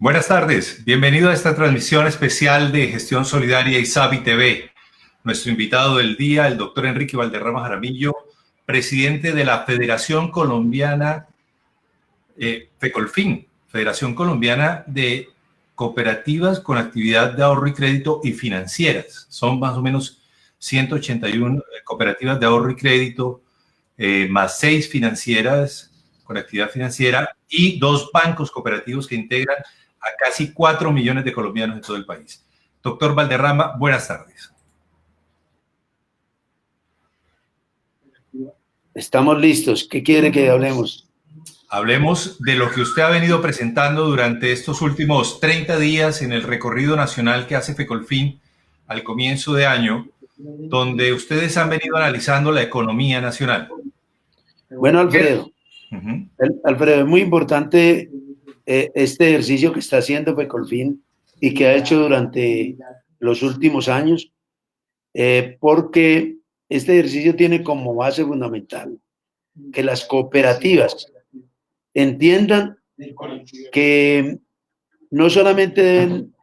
Buenas tardes, bienvenido a esta transmisión especial de Gestión Solidaria ISABI TV. Nuestro invitado del día, el doctor Enrique Valderrama Jaramillo, presidente de la Federación Colombiana, FECOLFIN, Federación Colombiana de Cooperativas con Actividad de Ahorro y Crédito y Financieras. Son más o menos 181 cooperativas de ahorro y crédito, más 6 financieras con actividad financiera y 2 bancos cooperativos que integran a casi 4 millones de colombianos en todo el país. Doctor Valderrama, buenas tardes. Estamos listos. ¿Qué quiere que hablemos? Hablemos de lo que usted ha venido presentando durante estos últimos 30 días en el recorrido nacional que hace FECOLFIN al comienzo de año, donde ustedes han venido analizando la economía nacional. Bueno, Alfredo, Alfredo, es muy importante este ejercicio que está haciendo FECOLFIN y que ha hecho durante los últimos años, porque este ejercicio tiene como base fundamental que las cooperativas entiendan que no solamente deben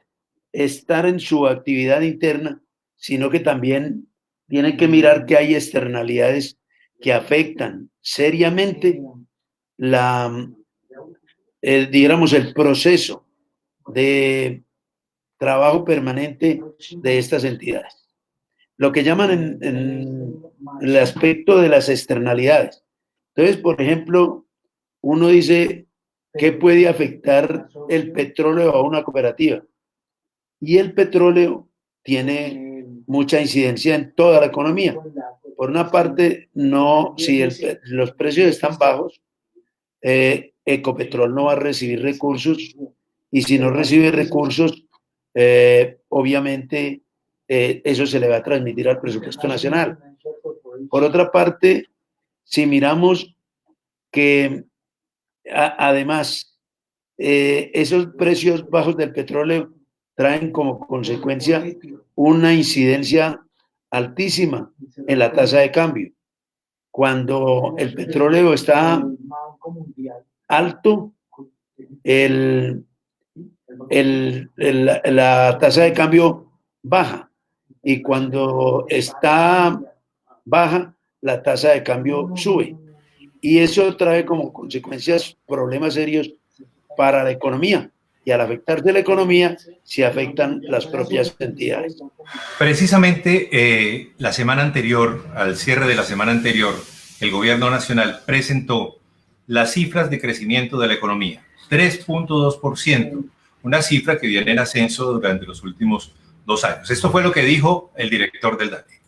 estar en su actividad interna, sino que también tienen que mirar que hay externalidades que afectan seriamente digamos, el proceso de trabajo permanente de estas entidades. Lo que llaman en el aspecto de las externalidades. Entonces, por ejemplo, uno dice, ¿qué puede afectar el petróleo a una cooperativa? Y el petróleo tiene mucha incidencia en toda la economía. Por una parte, no, si los precios están bajos, Ecopetrol no va a recibir recursos, y si no recibe recursos, obviamente eso se le va a transmitir al presupuesto nacional. Por otra parte, si miramos que además esos precios bajos del petróleo traen como consecuencia una incidencia altísima en la tasa de cambio. Cuando el petróleo está alto, la tasa de cambio baja, y cuando está baja, la tasa de cambio sube. Y eso trae como consecuencias problemas serios para la economía. Y al afectarse la economía, se afectan las propias entidades. Precisamente la semana anterior, al cierre de la semana anterior, el gobierno nacional presentó las cifras de crecimiento de la economía, 3.2%, una cifra que viene en ascenso durante los últimos 2 años. Esto fue lo que dijo el director del DANE.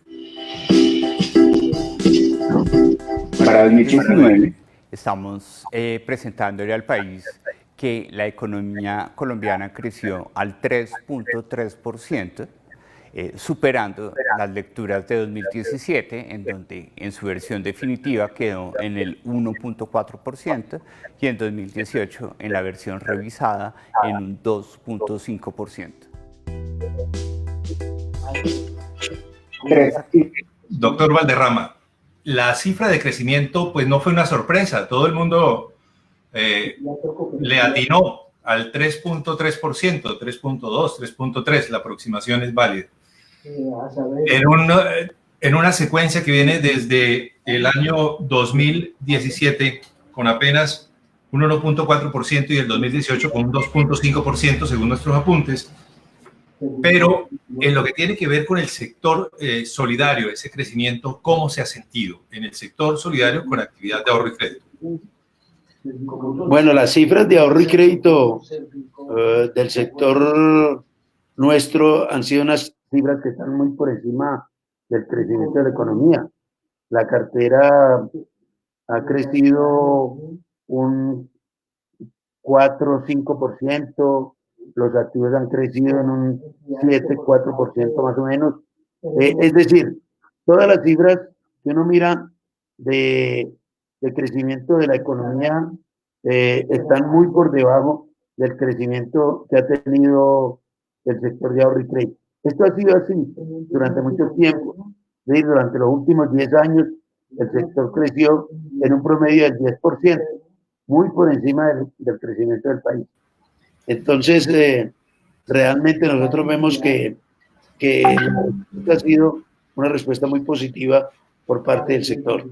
Para 2019 estamos presentándole al país que la economía colombiana creció al 3.3%, superando las lecturas de 2017, en donde en su versión definitiva quedó en el 1.4%, y en 2018 en la versión revisada en un 2.5%. Doctor Valderrama, la cifra de crecimiento pues no fue una sorpresa, todo el mundo le atinó al 3.3%, 3.2, 3.3, la aproximación es válida. En una secuencia que viene desde el año 2017 con apenas un 1.4% y el 2018 con un 2.5% según nuestros apuntes. Pero en lo que tiene que ver con el sector solidario, ese crecimiento, ¿cómo se ha sentido en el sector solidario con actividad de ahorro y crédito? Bueno, las cifras de ahorro y crédito del sector nuestro han sido unas cifras que están muy por encima del crecimiento de la economía. La cartera ha crecido un 4 o 5%, los activos han crecido en un 7, 4% más o menos. Es decir, todas las cifras que uno mira de crecimiento de la economía están muy por debajo del crecimiento que ha tenido el sector de ahorro y crédito. Esto ha sido así durante mucho tiempo. Durante los últimos 10 años, el sector creció en un promedio del 10%, muy por encima del crecimiento del país. Entonces, realmente nosotros vemos que ha sido una respuesta muy positiva por parte del sector.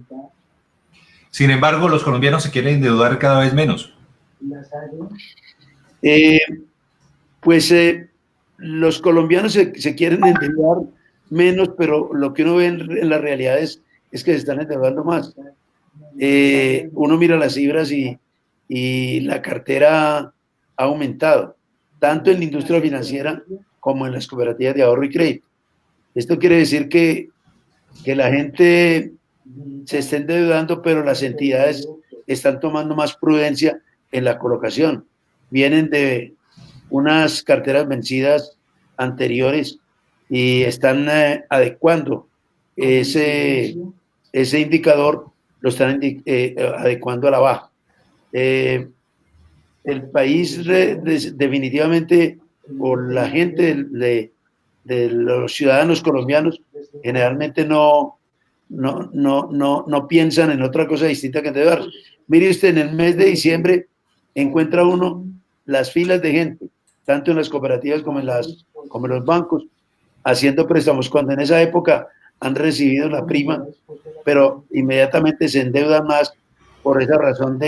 Sin embargo, los colombianos se quieren endeudar cada vez menos. Los colombianos se quieren endeudar menos, pero lo que uno ve en la realidad es que se están endeudando más. Uno mira las cifras y la cartera ha aumentado, tanto en la industria financiera como en las cooperativas de ahorro y crédito. Esto quiere decir que la gente se está endeudando, pero las entidades están tomando más prudencia en la colocación. Vienen de unas carteras vencidas anteriores y están adecuando ese indicador, lo están adecuando a la baja. El país definitivamente, o la gente de los ciudadanos colombianos, generalmente no piensan en otra cosa distinta que endeudarse. Mire usted, en el mes de diciembre encuentra uno las filas de gente, tanto en las cooperativas como en los bancos, haciendo préstamos, cuando en esa época han recibido la prima, pero inmediatamente se endeudan más por esa razón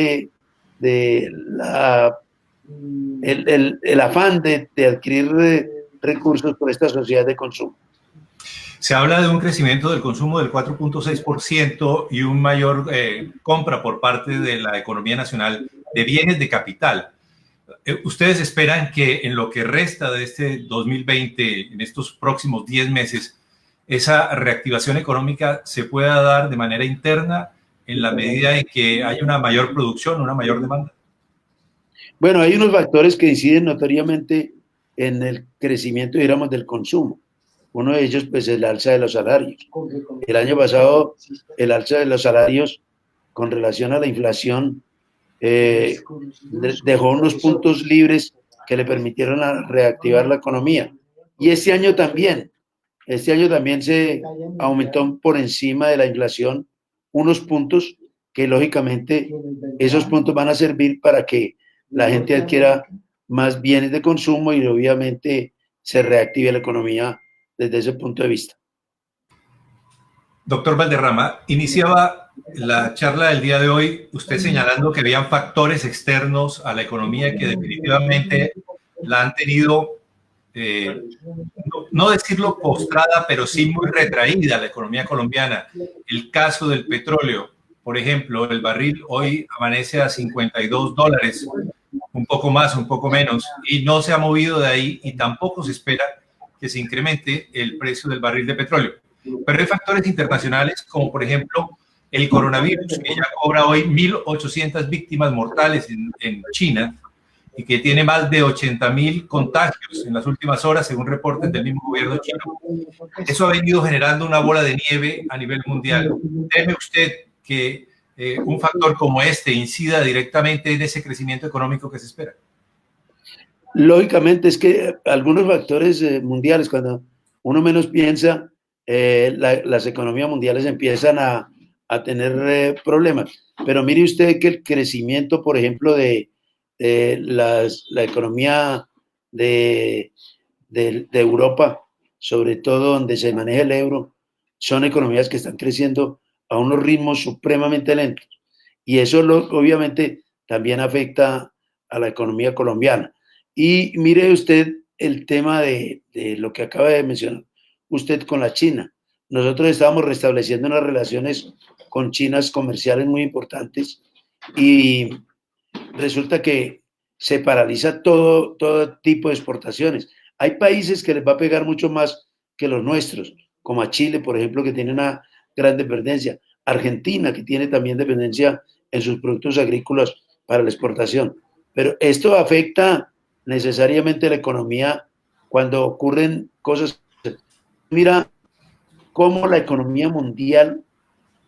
el afán de adquirir recursos por esta sociedad de consumo. Se habla de un crecimiento del consumo del 4.6% y un mayor compra por parte de la economía nacional de bienes de capital. ¿Ustedes esperan que en lo que resta de este 2020, en estos próximos 10 meses, esa reactivación económica se pueda dar de manera interna en la medida en que hay una mayor producción, una mayor demanda? Bueno, hay unos factores que inciden notoriamente en el crecimiento, digamos, del consumo. Uno de ellos, pues, el alza de los salarios. El año pasado, el alza de los salarios con relación a la inflación dejó unos puntos libres que le permitieron reactivar la economía. Y este año también se aumentó por encima de la inflación unos puntos que, lógicamente, esos puntos van a servir para que la gente adquiera más bienes de consumo y, obviamente, se reactive la economía desde ese punto de vista. Doctor Valderrama, iniciaba la charla del día de hoy usted señalando que habían factores externos a la economía que definitivamente la han tenido, no decirlo postrada, pero sí muy retraída la economía colombiana. El caso del petróleo, por ejemplo, el barril hoy amanece a $52, un poco más, un poco menos, y no se ha movido de ahí y tampoco se espera que se incremente el precio del barril de petróleo. Pero hay factores internacionales como, por ejemplo, el coronavirus, que ya cobra hoy 1.800 víctimas mortales en China y que tiene más de 80.000 contagios en las últimas horas, según reportes del mismo gobierno chino. Eso ha venido generando una bola de nieve a nivel mundial. ¿Teme usted que un factor como este incida directamente en ese crecimiento económico que se espera? Lógicamente, es que algunos factores mundiales, cuando uno menos piensa, las economías mundiales empiezan a tener problemas. Pero mire usted que el crecimiento, por ejemplo, de la economía de Europa, sobre todo donde se maneja el euro, son economías que están creciendo a unos ritmos supremamente lentos. Y eso obviamente también afecta a la economía colombiana. Y mire usted el tema de lo que acaba de mencionar usted con la China. Nosotros estábamos restableciendo unas relaciones con chinas comerciales muy importantes y resulta que se paraliza todo tipo de exportaciones. Hay países que les va a pegar mucho más que los nuestros, como a Chile, por ejemplo, que tiene una gran dependencia. Argentina, que tiene también dependencia en sus productos agrícolas para la exportación. Pero esto afecta necesariamente la economía cuando ocurren cosas. Mira cómo la economía mundial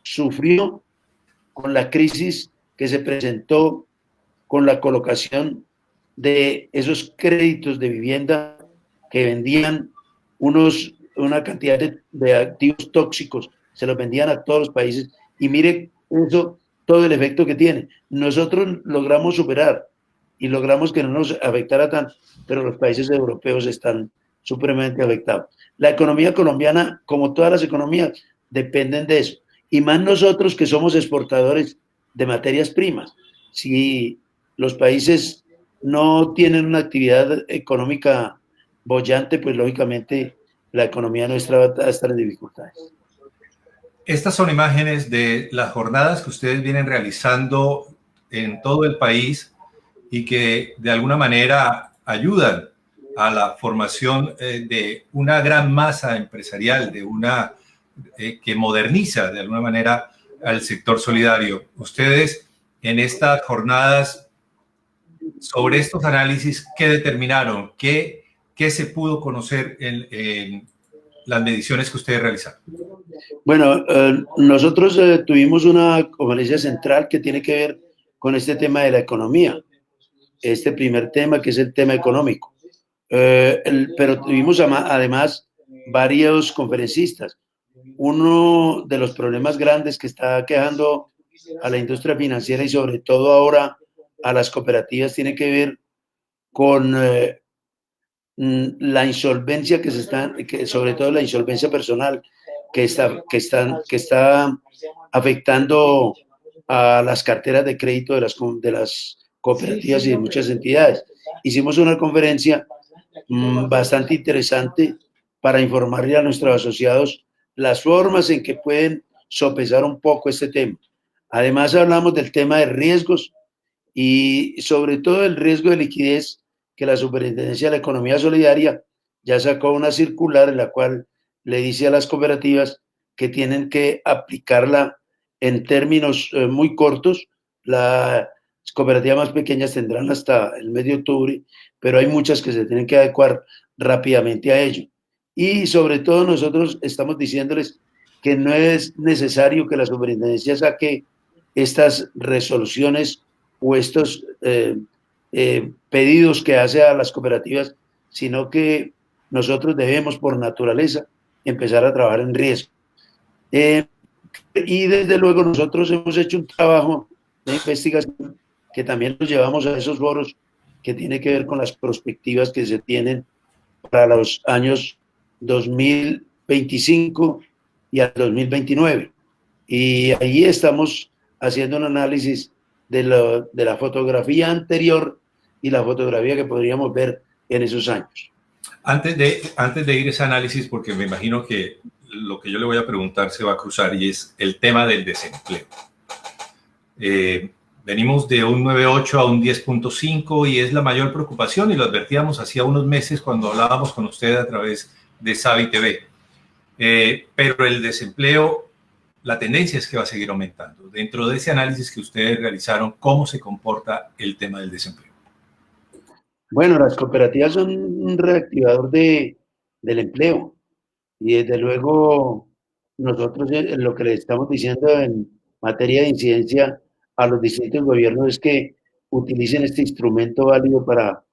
sufrió con la crisis que se presentó con la colocación de esos créditos de vivienda que vendían una cantidad de activos tóxicos, se los vendían a todos los países y mire eso, todo el efecto que tiene. Nosotros logramos superar y logramos que no nos afectara tanto, pero los países europeos están supremamente afectados. La economía colombiana, como todas las economías, dependen de eso. Y más nosotros que somos exportadores de materias primas. Si los países no tienen una actividad económica boyante, pues lógicamente la economía nuestra va a estar en dificultades. Estas son imágenes de las jornadas que ustedes vienen realizando en todo el país y que de alguna manera ayudan a la formación de una gran masa empresarial, de una que moderniza de alguna manera al sector solidario. Ustedes en estas jornadas, sobre estos análisis, ¿qué determinaron? ¿Qué se pudo conocer en las mediciones que ustedes realizaron? Bueno, nosotros tuvimos una conferencia central que tiene que ver con este tema de la economía, este primer tema que es el tema económico. Pero tuvimos además varios conferencistas. Uno de los problemas grandes que está quejando a la industria financiera y sobre todo ahora a las cooperativas tiene que ver con la insolvencia sobre todo la insolvencia personal que está afectando a las carteras de crédito de las cooperativas y de muchas entidades. Hicimos una conferencia bastante interesante para informarle a nuestros asociados las formas en que pueden sopesar un poco este tema. Además hablamos del tema de riesgos y sobre todo el riesgo de liquidez, que la Superintendencia de la Economía Solidaria ya sacó una circular en la cual le dice a las cooperativas que tienen que aplicarla en términos muy cortos. Las cooperativas más pequeñas tendrán hasta el mes de octubre, pero hay muchas que se tienen que adecuar rápidamente a ello. Y sobre todo nosotros estamos diciéndoles que no es necesario que la superintendencia saque estas resoluciones o estos pedidos que hace a las cooperativas, sino que nosotros debemos por naturaleza empezar a trabajar en riesgo. Y desde luego nosotros hemos hecho un trabajo de investigación que también nos llevamos a esos foros que tiene que ver con las perspectivas que se tienen para los años 2025 y al 2029. Y ahí estamos haciendo un análisis de la fotografía anterior y la fotografía que podríamos ver en esos años. Antes de ir a ese análisis, porque me imagino que lo que yo le voy a preguntar se va a cruzar y es el tema del desempleo. Venimos de un 9.8 a un 10.5 y es la mayor preocupación y lo advertíamos hacía unos meses cuando hablábamos con usted a través de Savi TV. Pero el desempleo, la tendencia es que va a seguir aumentando. Dentro de ese análisis que ustedes realizaron, ¿cómo se comporta el tema del desempleo? Bueno, las cooperativas son un reactivador del empleo y desde luego nosotros lo que le estamos diciendo en materia de incidencia a los distintos gobiernos es que utilicen este instrumento válido para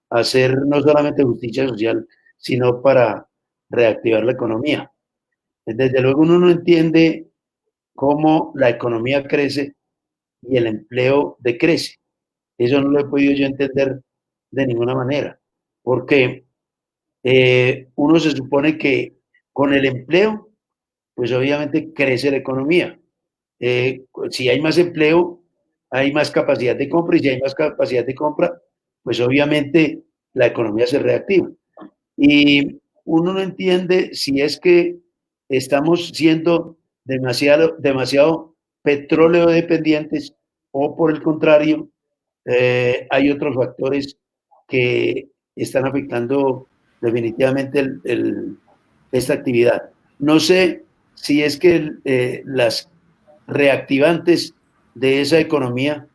hacer no solamente justicia social, sino para reactivar la economía. Desde luego uno no entiende cómo la economía crece y el empleo decrece. Eso no lo he podido yo entender de ninguna manera, porque uno se supone que con el empleo, pues obviamente crece la economía. Si hay más empleo, hay más capacidad de compra, y si hay más capacidad de compra, pues obviamente la economía se reactiva. Y uno no entiende si es que estamos siendo demasiado petróleo dependientes o por el contrario, hay otros factores que están afectando definitivamente esta actividad. No sé si es que las reactivantes de esa economía,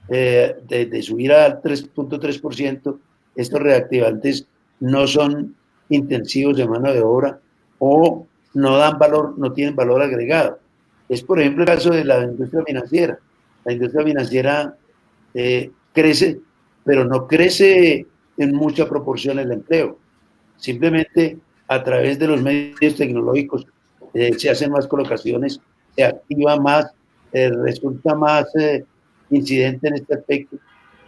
de subir al 3.3%, estos reactivantes no son intensivos de mano de obra o no dan valor, no tienen valor agregado. Es, por ejemplo, el caso de la industria financiera. La industria financiera crece, pero no crece en mucha proporción el empleo. Simplemente a través de los medios tecnológicos se hacen más colocaciones, se activa más, resulta más incidente en este aspecto,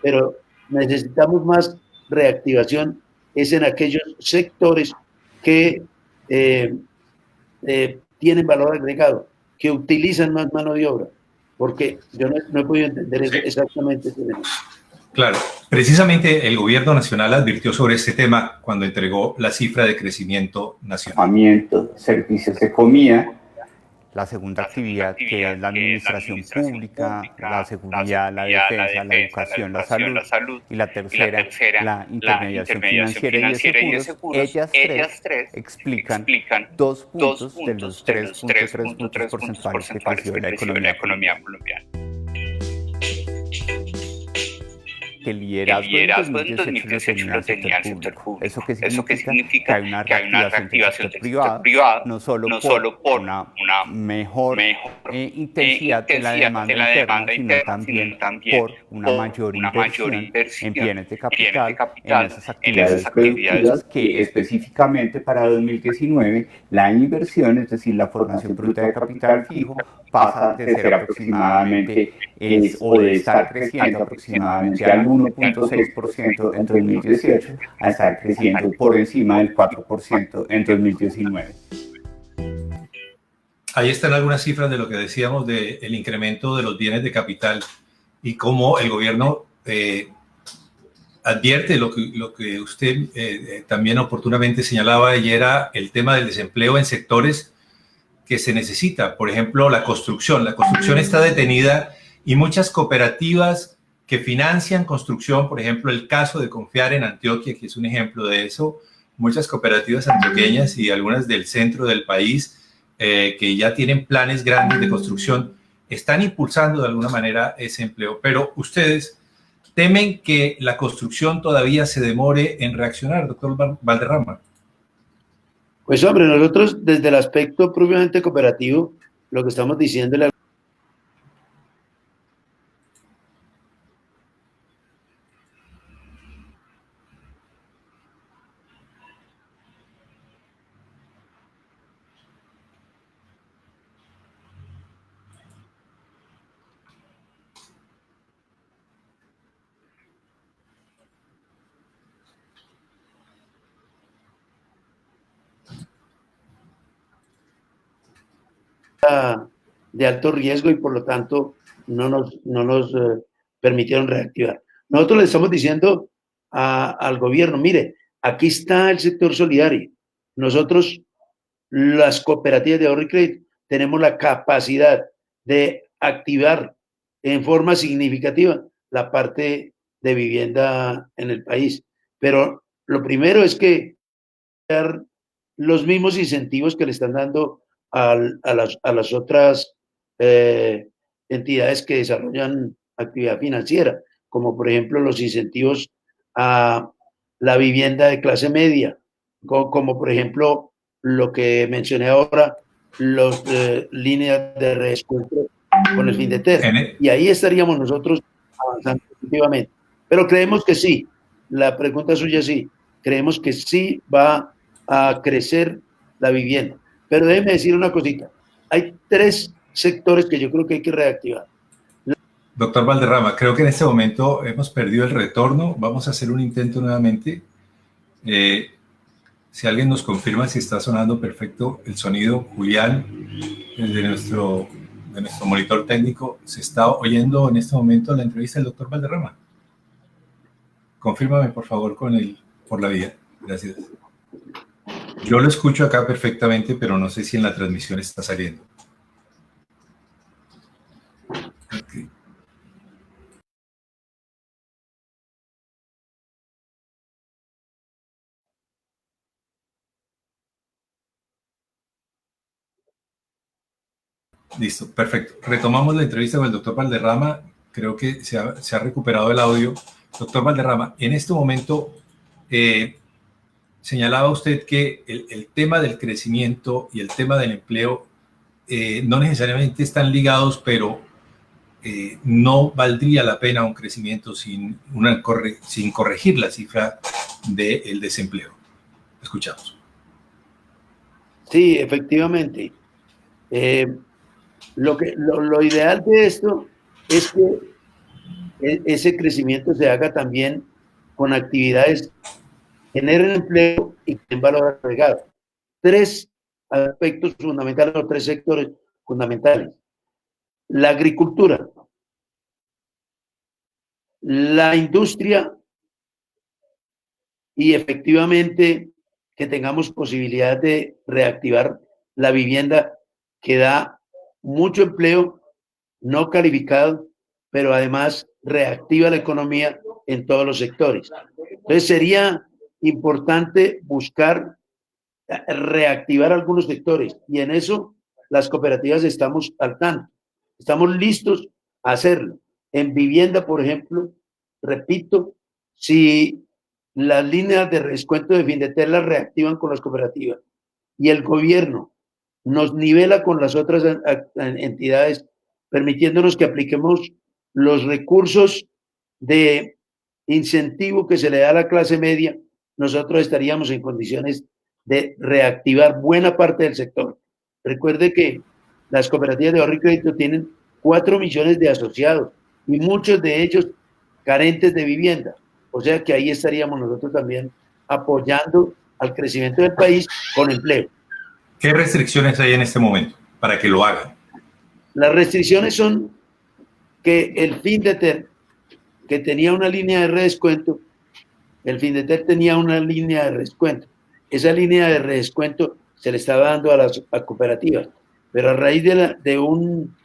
pero necesitamos más reactivación es en aquellos sectores que tienen valor agregado, que utilizan más mano de obra, porque yo no he podido entender eso exactamente. Claro, precisamente el gobierno nacional advirtió sobre este tema cuando entregó la cifra de crecimiento nacional. Servicios de comida. La segunda actividad, que es la administración pública, la seguridad, la defensa, la educación, la salud. Y la tercera, la intermediación financiera y de seguros. Ellas tres explican 2 puntos de los 3.3 puntos porcentuales que creció la economía colombiana. Que el liderazgo en 2018 lo tenía el sector público. ¿Eso qué significa? Que hay una reactivación del sector privado, no solo por una mejor intensidad de la demanda interna, sino también por una mayor inversión en bienes de capital, en esas actividades productivas, que específicamente para 2019 la inversión, es decir, la formación bruta de capital fijo, pasa de ser aproximadamente o de estar creciendo aproximadamente al 1.6% en 2018 a estar creciendo por encima del 4% en 2019. Ahí están algunas cifras de lo que decíamos del incremento de los bienes de capital y cómo el gobierno advierte lo que usted también oportunamente señalaba, y era el tema del desempleo en sectores que se necesita. Por ejemplo, la construcción. La construcción está detenida y muchas cooperativas que financian construcción, por ejemplo, el caso de Confiar en Antioquia, que es un ejemplo de eso, muchas cooperativas antioqueñas y algunas del centro del país que ya tienen planes grandes de construcción, están impulsando de alguna manera ese empleo. Pero ustedes temen que la construcción todavía se demore en reaccionar, doctor Valderrama. Pues hombre, nosotros desde el aspecto propiamente cooperativo, lo que estamos diciéndole de alto riesgo y por lo tanto no nos permitieron reactivar. Nosotros le estamos diciendo al gobierno, mire, aquí está el sector solidario. Nosotros, las cooperativas de ahorro y crédito, tenemos la capacidad de activar en forma significativa la parte de vivienda en el país. Pero lo primero es que dar los mismos incentivos que le están dando a las otras entidades que desarrollan actividad financiera, como por ejemplo los incentivos a la vivienda de clase media, como por ejemplo lo que mencioné ahora, las líneas de reescuento con el FINDETER. Y ahí estaríamos nosotros avanzando efectivamente. Pero creemos que sí, la pregunta suya sí, creemos que sí va a crecer la vivienda. Pero déjeme decir una cosita, hay 3 sectores que yo creo que hay que reactivar. Doctor Valderrama, creo que en este momento hemos perdido el retorno. Vamos a hacer un intento nuevamente. Si alguien nos confirma si está sonando perfecto el sonido, Julián, desde nuestro monitor técnico, ¿se está oyendo en este momento la entrevista del doctor Valderrama? Confírmame, por favor, por la vía. Gracias. Yo lo escucho acá perfectamente, pero no sé si en la transmisión está saliendo. Okay. Listo, perfecto. Retomamos la entrevista con el doctor Valderrama. Creo que se ha recuperado el audio. Doctor Valderrama, en este momento señalaba usted que el tema del crecimiento y el tema del empleo no necesariamente están ligados, pero no valdría la pena un crecimiento sin corregir la cifra del desempleo. Escuchamos. Sí, efectivamente. Lo ideal de esto es que ese crecimiento se haga también con actividades que generen empleo y que den valor agregado. Tres aspectos fundamentales o tres sectores fundamentales. La agricultura, la industria y efectivamente que tengamos posibilidad de reactivar la vivienda que da mucho empleo no calificado, pero además reactiva la economía en todos los sectores. Entonces sería importante buscar reactivar algunos sectores y en eso las cooperativas estamos al tanto, estamos listos a hacerlo. En vivienda, por ejemplo, repito, si las líneas de descuento de Findeter las reactivan con las cooperativas y el gobierno nos nivela con las otras entidades, permitiéndonos que apliquemos los recursos de incentivo que se le da a la clase media, nosotros estaríamos en condiciones de reactivar buena parte del sector. Recuerde que las cooperativas de ahorro y crédito tienen 4 millones de asociados y muchos de ellos carentes de vivienda. O sea que ahí estaríamos nosotros también apoyando al crecimiento del país con empleo. ¿Qué restricciones hay en este momento para que lo hagan? Las restricciones son que el Findeter, que tenía una línea de redescuento, el Findeter tenía una línea de redescuento. Esa línea de redescuento se le estaba dando a las cooperativas, pero a raíz de un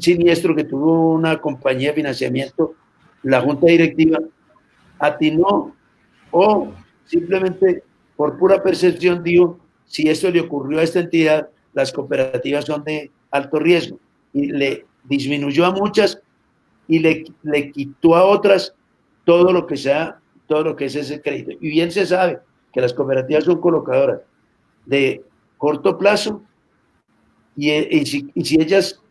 siniestro que tuvo una compañía de financiamiento, la junta directiva atinó o simplemente por pura percepción dijo, si esto le ocurrió a esta entidad, las cooperativas son de alto riesgo y le disminuyó a muchas y le quitó a otras todo lo que es ese crédito. Y bien se sabe que las cooperativas son colocadoras de corto plazo y si ellas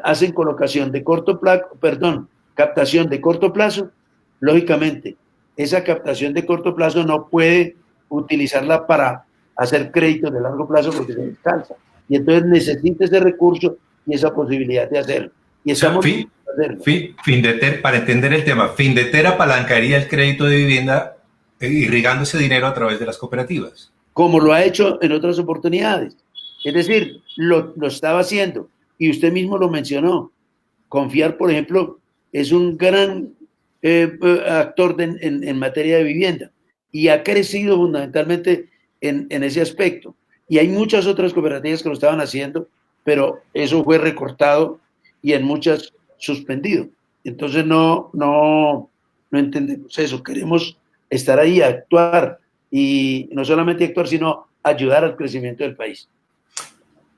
hacen colocación de corto plazo, captación de corto plazo, lógicamente esa captación de corto plazo no puede utilizarla para hacer créditos de largo plazo porque se descansa. Y entonces necesita ese recurso y esa posibilidad de hacerlo. Y estamos Findeter, para entender el tema, Findeter apalancaría el crédito de vivienda irrigando ese dinero a través de las cooperativas. Como lo ha hecho en otras oportunidades. Es decir, lo estaba haciendo. Y usted mismo lo mencionó. Confiar, por ejemplo, es un gran actor en materia de vivienda. Y ha crecido fundamentalmente en ese aspecto. Y hay muchas otras cooperativas que lo estaban haciendo, pero eso fue recortado y en muchas suspendido. Entonces no entendemos eso. Queremos estar ahí, actuar y no solamente actuar, sino ayudar al crecimiento del país.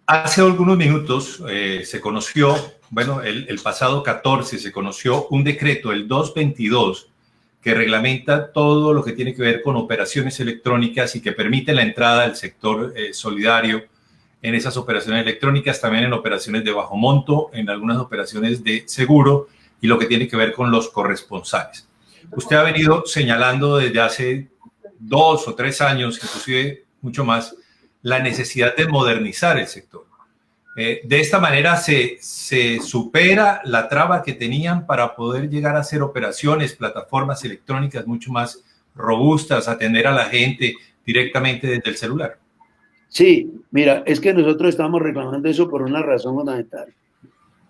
Hace algunos minutos se conoció, bueno, el pasado 14 se conoció un decreto, el 222, que reglamenta todo lo que tiene que ver con operaciones electrónicas y que permite la entrada del sector solidario en esas operaciones electrónicas, también en operaciones de bajo monto, en algunas operaciones de seguro y lo que tiene que ver con los corresponsales. Usted ha venido señalando desde hace 2 o 3 años, inclusive mucho más, la necesidad de modernizar el sector. De esta manera se supera la traba que tenían para poder llegar a hacer operaciones, plataformas electrónicas mucho más robustas, atender a la gente directamente desde el celular. Sí, mira, es que nosotros estamos reclamando eso por una razón fundamental.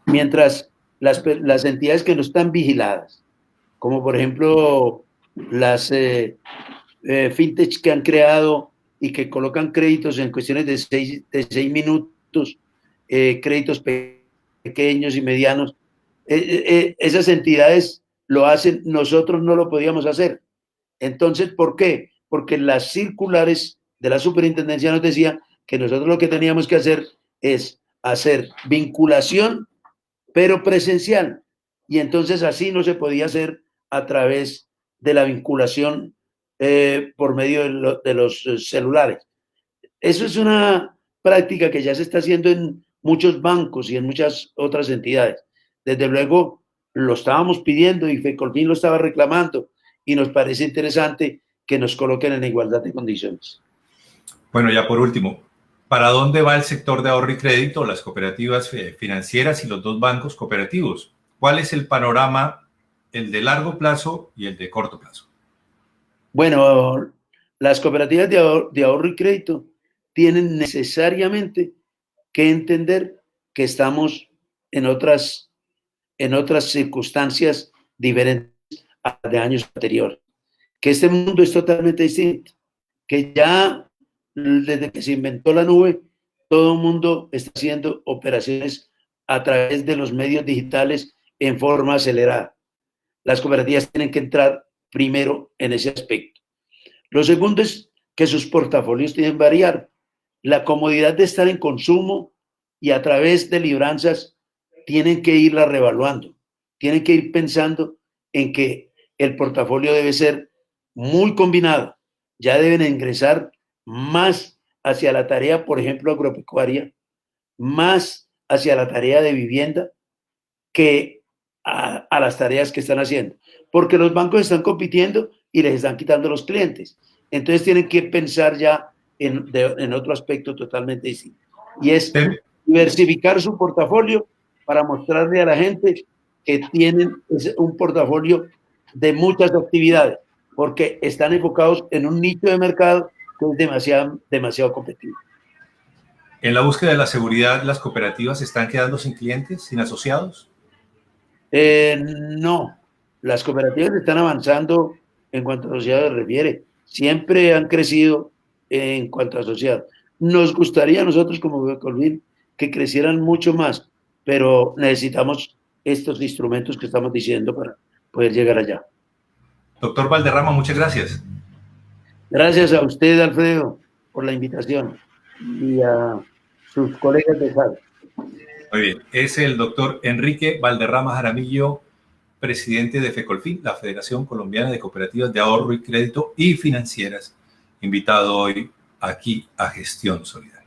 Mientras las entidades que no están vigiladas, como por ejemplo las fintech que han creado y que colocan créditos en cuestiones de 6 minutos, créditos pequeños y medianos, esas entidades lo hacen, nosotros no lo podíamos hacer. Entonces, ¿por qué? Porque las circulares de la superintendencia nos decían que nosotros lo que teníamos que hacer es hacer vinculación, pero presencial. Y entonces así no se podía hacer a través de la vinculación por medio de los celulares. Eso es una práctica que ya se está haciendo en muchos bancos y en muchas otras entidades. Desde luego lo estábamos pidiendo y FECOLFIN lo estaba reclamando y nos parece interesante que nos coloquen en igualdad de condiciones. Bueno, ya por último, ¿para dónde va el sector de ahorro y crédito, las cooperativas financieras y los 2 bancos cooperativos? ¿Cuál es el panorama el de largo plazo y el de corto plazo? Bueno, las cooperativas de ahorro y crédito tienen necesariamente que entender que estamos en otras circunstancias diferentes a las de años anteriores, que este mundo es totalmente distinto, que ya desde que se inventó la nube, todo el mundo está haciendo operaciones a través de los medios digitales en forma acelerada. Las cooperativas tienen que entrar primero en ese aspecto. Lo segundo es que sus portafolios tienen que variar. La comodidad de estar en consumo y a través de libranzas tienen que irla revaluando. Tienen que ir pensando en que el portafolio debe ser muy combinado. Ya deben ingresar más hacia la tarea, por ejemplo, agropecuaria, más hacia la tarea de vivienda que a las tareas que están haciendo. Porque los bancos están compitiendo y les están quitando los clientes. Entonces tienen que pensar ya en otro aspecto totalmente distinto. Y es diversificar su portafolio para mostrarle a la gente que tienen un portafolio de muchas actividades, porque están enfocados en un nicho de mercado que es demasiado competitivo. En la búsqueda de la seguridad, ¿las cooperativas se están quedando sin clientes, sin asociados? No, las cooperativas están avanzando en cuanto a asociados se refiere. Siempre han crecido en cuanto a asociados. Nos gustaría a nosotros como Colvin que crecieran mucho más, pero necesitamos estos instrumentos que estamos diciendo para poder llegar allá. Doctor Valderrama, muchas gracias. Gracias a usted, Alfredo, por la invitación y a sus colegas de SAD. Muy bien, es el doctor Enrique Valderrama Jaramillo, presidente de FECOLFIN, la Federación Colombiana de Cooperativas de Ahorro y Crédito y Financieras, invitado hoy aquí a Gestión Solidaria.